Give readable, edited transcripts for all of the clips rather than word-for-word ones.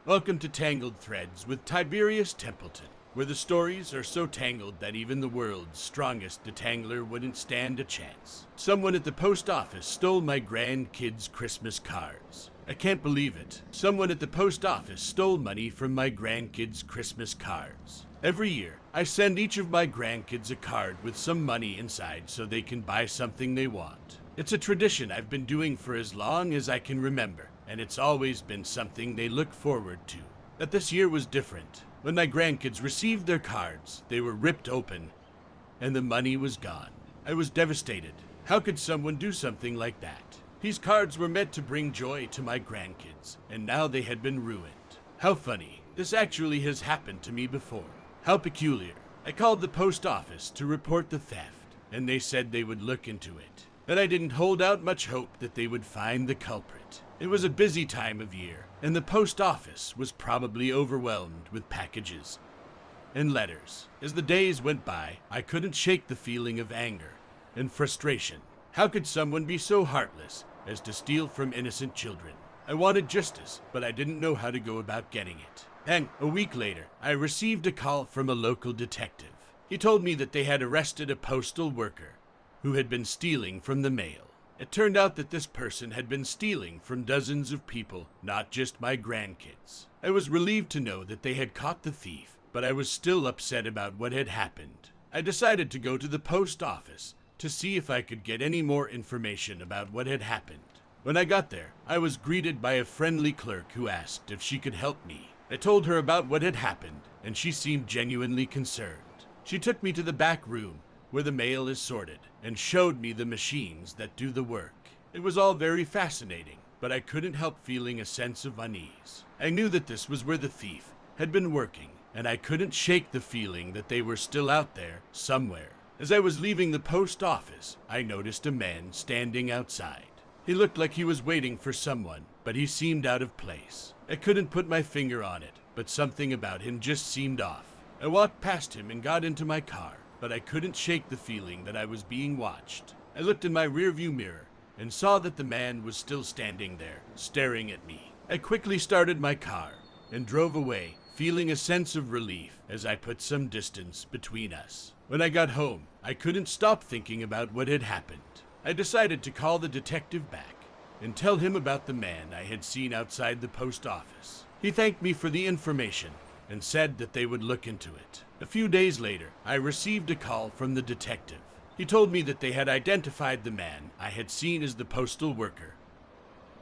Welcome to Tangled Threads with Tiberius Templeton, where the stories are so tangled that even the world's strongest detangler wouldn't stand a chance. Someone at the post office stole my grandkids' Christmas cards. I can't believe it. Someone at the post office stole money from my grandkids' Christmas cards. Every year, I send each of my grandkids a card with some money inside so they can buy something they want. It's a tradition I've been doing for as long as I can remember, and it's always been something they look forward to. But this year was different. When my grandkids received their cards, they were ripped open, and the money was gone. I was devastated. How could someone do something like that? These cards were meant to bring joy to my grandkids, and now they had been ruined. How funny. This actually has happened to me before. How peculiar. I called the post office to report the theft, and they said they would look into it. But I didn't hold out much hope that they would find the culprit. It was a busy time of year, and the post office was probably overwhelmed with packages and letters. As the days went by, I couldn't shake the feeling of anger and frustration. How could someone be so heartless as to steal from innocent children? I wanted justice, but I didn't know how to go about getting it. And a week later, I received a call from a local detective. He told me that they had arrested a postal worker who had been stealing from the mail. It turned out that this person had been stealing from dozens of people, not just my grandkids. I was relieved to know that they had caught the thief, but I was still upset about what had happened. I decided to go to the post office to see if I could get any more information about what had happened. When I got there, I was greeted by a friendly clerk who asked if she could help me. I told her about what had happened, and she seemed genuinely concerned. She took me to the back room where the mail is sorted, and showed me the machines that do the work. It was all very fascinating, but I couldn't help feeling a sense of unease. I knew that this was where the thief had been working, and I couldn't shake the feeling that they were still out there somewhere. As I was leaving the post office, I noticed a man standing outside. He looked like he was waiting for someone, but he seemed out of place. I couldn't put my finger on it, but something about him just seemed off. I walked past him and got into my car, but I couldn't shake the feeling that I was being watched. I looked in my rearview mirror and saw that the man was still standing there, staring at me. I quickly started my car and drove away, feeling a sense of relief as I put some distance between us. When I got home, I couldn't stop thinking about what had happened. I decided to call the detective back and tell him about the man I had seen outside the post office. He thanked me for the information and said that they would look into it. A few days later, I received a call from the detective. He told me that they had identified the man I had seen as the postal worker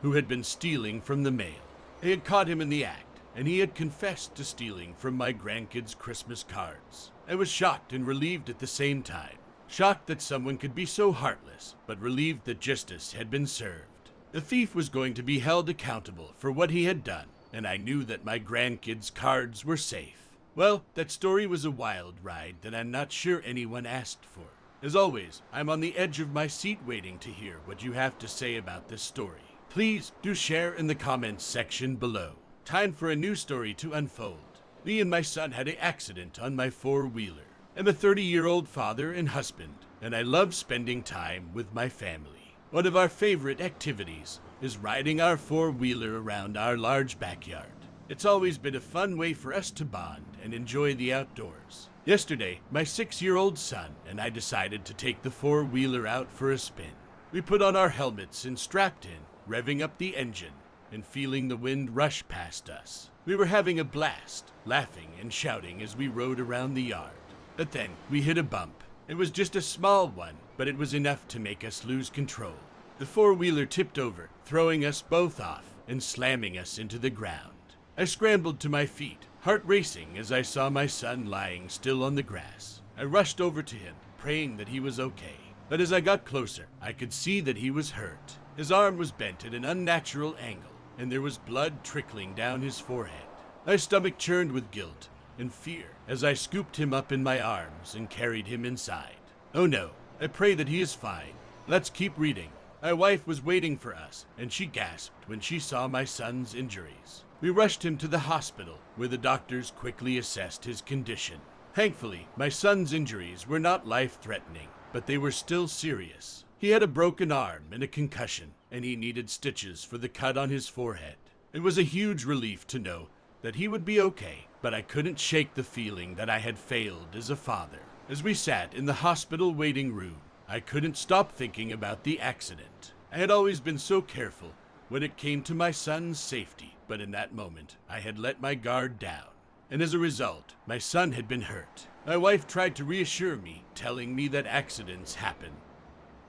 who had been stealing from the mail. They had caught him in the act, and he had confessed to stealing from my grandkids' Christmas cards. I was shocked and relieved at the same time. Shocked that someone could be so heartless, but relieved that justice had been served. The thief was going to be held accountable for what he had done, and I knew that my grandkids' cards were safe. Well, that story was a wild ride that I'm not sure anyone asked for. As always, I'm on the edge of my seat waiting to hear what you have to say about this story. Please do share in the comments section below. Time for a new story to unfold. Me and my son had an accident on my four-wheeler. I'm a 30-year-old father and husband, and I love spending time with my family. One of our favorite activities is riding our four-wheeler around our large backyard. It's always been a fun way for us to bond and enjoy the outdoors. Yesterday, my 6-year-old son and I decided to take the four-wheeler out for a spin. We put on our helmets and strapped in, revving up the engine and feeling the wind rush past us. We were having a blast, laughing and shouting as we rode around the yard. But then we hit a bump. It was just a small one, but it was enough to make us lose control. The four-wheeler tipped over, throwing us both off and slamming us into the ground. I scrambled to my feet, heart racing as I saw my son lying still on the grass. I rushed over to him, praying that he was okay. But as I got closer, I could see that he was hurt. His arm was bent at an unnatural angle, and there was blood trickling down his forehead. My stomach churned with guilt and fear as I scooped him up in my arms and carried him inside. Oh no, I pray that he is fine. Let's keep reading. My wife was waiting for us, and she gasped when she saw my son's injuries. We rushed him to the hospital, where the doctors quickly assessed his condition. Thankfully, my son's injuries were not life-threatening, but they were still serious. He had a broken arm and a concussion, and he needed stitches for the cut on his forehead. It was a huge relief to know that he would be okay, but I couldn't shake the feeling that I had failed as a father. As we sat in the hospital waiting room, I couldn't stop thinking about the accident. I had always been so careful when it came to my son's safety, but in that moment, I had let my guard down. And as a result, my son had been hurt. My wife tried to reassure me, telling me that accidents happen,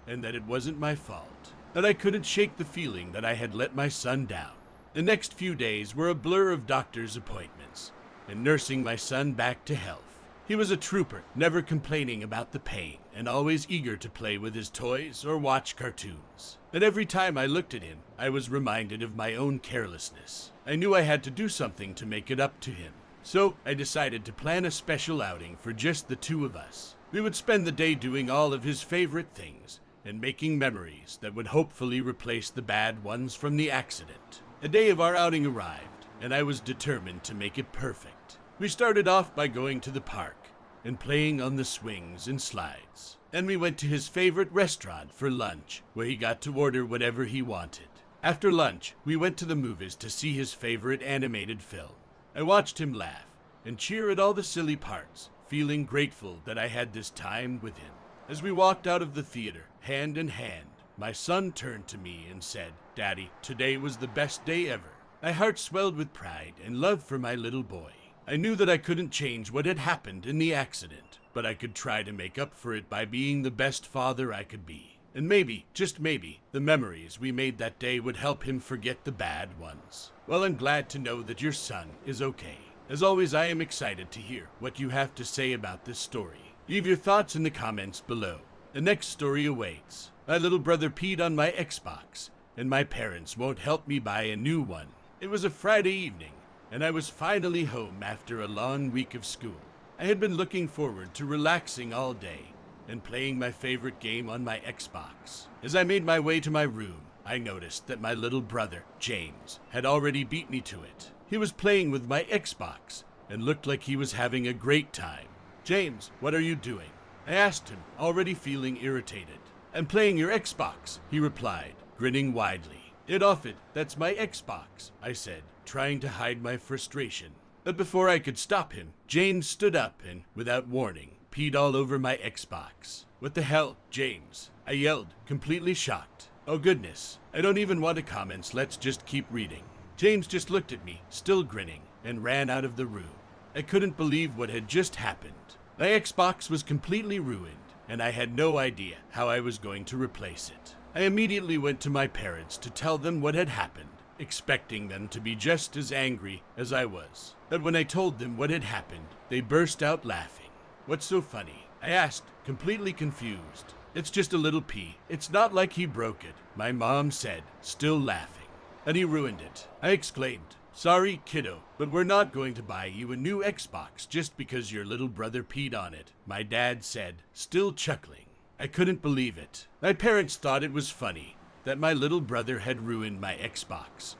and that it wasn't my fault, that I couldn't shake the feeling that I had let my son down. The next few days were a blur of doctor's appointments, and nursing my son back to health. He was a trooper, never complaining about the pain, and always eager to play with his toys or watch cartoons. And every time I looked at him, I was reminded of my own carelessness. I knew I had to do something to make it up to him. So I decided to plan a special outing for just the two of us. We would spend the day doing all of his favorite things and making memories that would hopefully replace the bad ones from the accident. The day of our outing arrived, and I was determined to make it perfect. We started off by going to the park and playing on the swings and slides. Then we went to his favorite restaurant for lunch, where he got to order whatever he wanted. After lunch, we went to the movies to see his favorite animated film. I watched him laugh and cheer at all the silly parts, feeling grateful that I had this time with him. As we walked out of the theater, hand in hand, my son turned to me and said, "Daddy, today was the best day ever." My heart swelled with pride and love for my little boy. I knew that I couldn't change what had happened in the accident, but I could try to make up for it by being the best father I could be. And maybe, just maybe, the memories we made that day would help him forget the bad ones. Well, I'm glad to know that your son is okay. As always, I am excited to hear what you have to say about this story. Leave your thoughts in the comments below. The next story awaits. My little brother peed on my Xbox, and my parents won't help me buy a new one. It was a Friday evening, and I was finally home after a long week of school. I had been looking forward to relaxing all day and playing my favorite game on my Xbox. As I made my way to my room, I noticed that my little brother, James, had already beat me to it. He was playing with my Xbox and looked like he was having a great time. "James, what are you doing?" I asked him, already feeling irritated. "I'm playing your Xbox," he replied, grinning widely. "Get off it, that's my Xbox," I said, trying to hide my frustration. But before I could stop him, James stood up and, without warning, peed all over my Xbox. "What the hell, James?" I yelled, completely shocked. "Oh goodness, I don't even want to comment, let's just keep reading." James just looked at me, still grinning, and ran out of the room. I couldn't believe what had just happened. My Xbox was completely ruined, and I had no idea how I was going to replace it. I immediately went to my parents to tell them what had happened, expecting them to be just as angry as I was. But when I told them what had happened, they burst out laughing. "What's so funny?" I asked, completely confused. "It's just a little pee. It's not like he broke it," my mom said, still laughing. "And he ruined it," I exclaimed. "Sorry, kiddo, but we're not going to buy you a new Xbox just because your little brother peed on it," my dad said, still chuckling. I couldn't believe it. My parents thought it was funny that my little brother had ruined my Xbox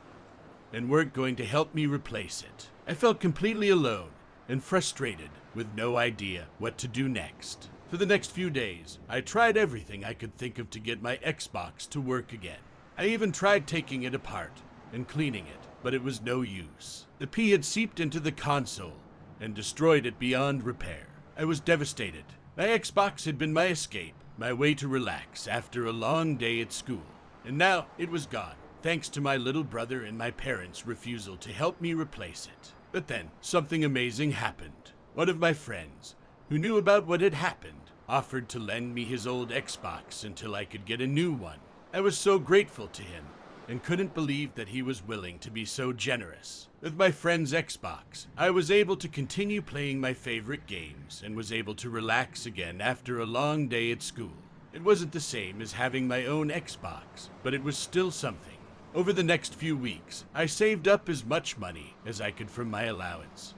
and weren't going to help me replace it. I felt completely alone and frustrated with no idea what to do next. For the next few days, I tried everything I could think of to get my Xbox to work again. I even tried taking it apart and cleaning it, but it was no use. The pee had seeped into the console and destroyed it beyond repair. I was devastated. My Xbox had been my escape, my way to relax after a long day at school. And now it was gone, thanks to my little brother and my parents' refusal to help me replace it. But then, something amazing happened. One of my friends, who knew about what had happened, offered to lend me his old Xbox until I could get a new one. I was so grateful to him and couldn't believe that he was willing to be so generous. With my friend's Xbox, I was able to continue playing my favorite games and was able to relax again after a long day at school. It wasn't the same as having my own Xbox, but it was still something. Over the next few weeks, I saved up as much money as I could from my allowance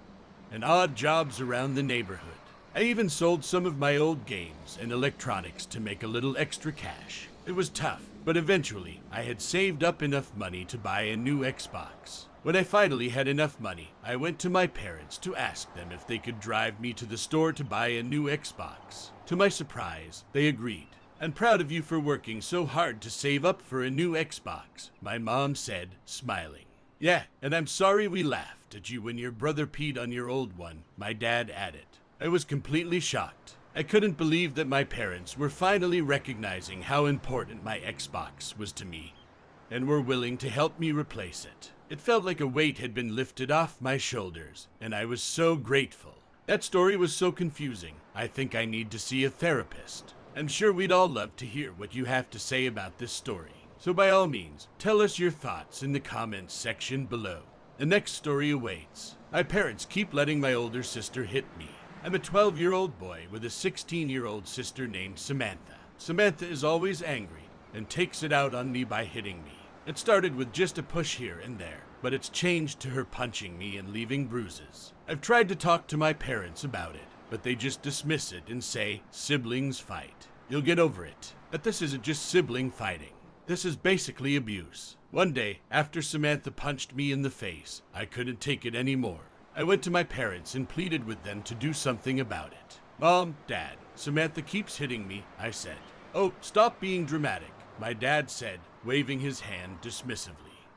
and odd jobs around the neighborhood. I even sold some of my old games and electronics to make a little extra cash. It was tough, but eventually I had saved up enough money to buy a new Xbox. When I finally had enough money, I went to my parents to ask them if they could drive me to the store to buy a new Xbox. To my surprise, they agreed. "I'm proud of you for working so hard to save up for a new Xbox," my mom said, smiling. Yeah, and I'm sorry we laughed at you when your brother peed on your old one, my dad added. I was completely shocked. I couldn't believe that my parents were finally recognizing how important my Xbox was to me and were willing to help me replace it. It felt like a weight had been lifted off my shoulders, and I was so grateful. That story was so confusing. I think I need to see a therapist. I'm sure we'd all love to hear what you have to say about this story. So by all means, tell us your thoughts in the comments section below. The next story awaits. My parents keep letting my older sister hit me. I'm a 12-year-old boy with a 16-year-old sister named Samantha. Samantha is always angry and takes it out on me by hitting me. It started with just a push here and there, but it's changed to her punching me and leaving bruises. I've tried to talk to my parents about it, but they just dismiss it and say, siblings fight. You'll get over it. But this isn't just sibling fighting. This is basically abuse. One day, after Samantha punched me in the face, I couldn't take it anymore. I went to my parents and pleaded with them to do something about it. Mom, Dad, Samantha keeps hitting me, I said. Oh, stop being dramatic, my dad said, waving his hand dismissively.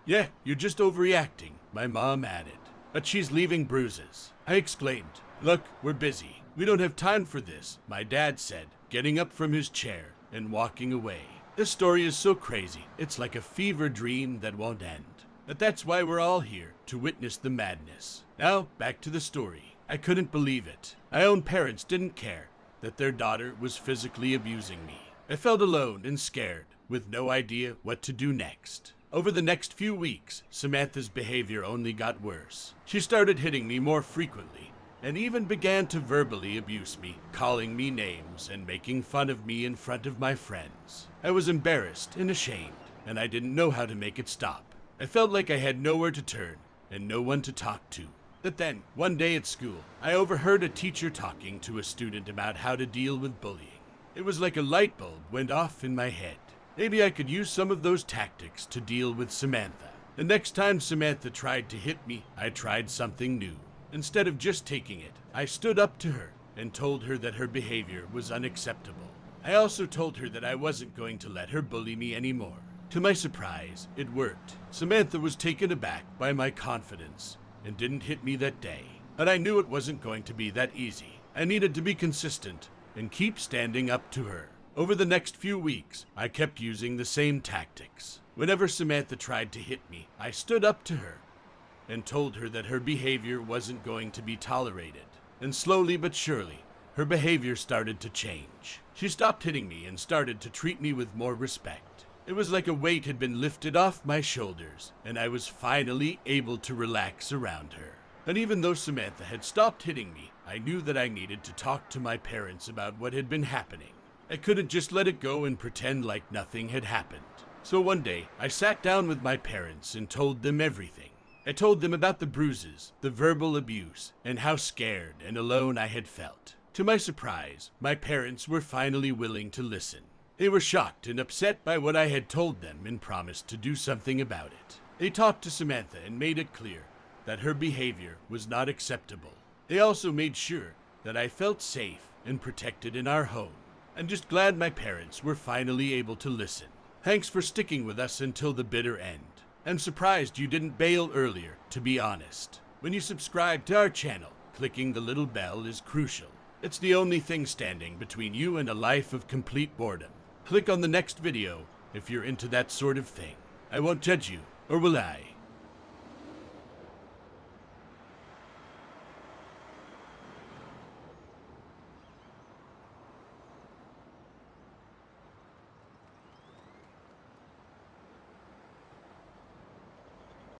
Yeah, you're just overreacting, my mom added. But she's leaving bruises. I exclaimed. Look, we're busy. We don't have time for this, my dad said, getting up from his chair and walking away. This story is so crazy, it's like a fever dream that won't end. But that's why we're all here, to witness the madness. Now, back to the story. I couldn't believe it. My own parents didn't care that their daughter was physically abusing me. I felt alone and scared, with no idea what to do next. Over the next few weeks, Samantha's behavior only got worse. She started hitting me more frequently, and even began to verbally abuse me, calling me names and making fun of me in front of my friends. I was embarrassed and ashamed, and I didn't know how to make it stop. I felt like I had nowhere to turn and no one to talk to. But then, one day at school, I overheard a teacher talking to a student about how to deal with bullying. It was like a light bulb went off in my head. Maybe I could use some of those tactics to deal with Samantha. The next time Samantha tried to hit me, I tried something new. Instead of just taking it, I stood up to her and told her that her behavior was unacceptable. I also told her that I wasn't going to let her bully me anymore. To my surprise, it worked. Samantha was taken aback by my confidence and didn't hit me that day. But I knew it wasn't going to be that easy. I needed to be consistent and keep standing up to her. Over the next few weeks, I kept using the same tactics. Whenever Samantha tried to hit me, I stood up to her and told her that her behavior wasn't going to be tolerated. And slowly but surely, her behavior started to change. She stopped hitting me and started to treat me with more respect. It was like a weight had been lifted off my shoulders, and I was finally able to relax around her. And even though Samantha had stopped hitting me, I knew that I needed to talk to my parents about what had been happening. I couldn't just let it go and pretend like nothing had happened. So one day, I sat down with my parents and told them everything. I told them about the bruises, the verbal abuse, and how scared and alone I had felt. To my surprise, my parents were finally willing to listen. They were shocked and upset by what I had told them and promised to do something about it. They talked to Samantha and made it clear that her behavior was not acceptable. They also made sure that I felt safe and protected in our home. I'm just glad my parents were finally able to listen. Thanks for sticking with us until the bitter end. I'm surprised you didn't bail earlier, to be honest. When you subscribe to our channel, clicking the little bell is crucial. It's the only thing standing between you and a life of complete boredom. Click on the next video if you're into that sort of thing. I won't judge you, or will I?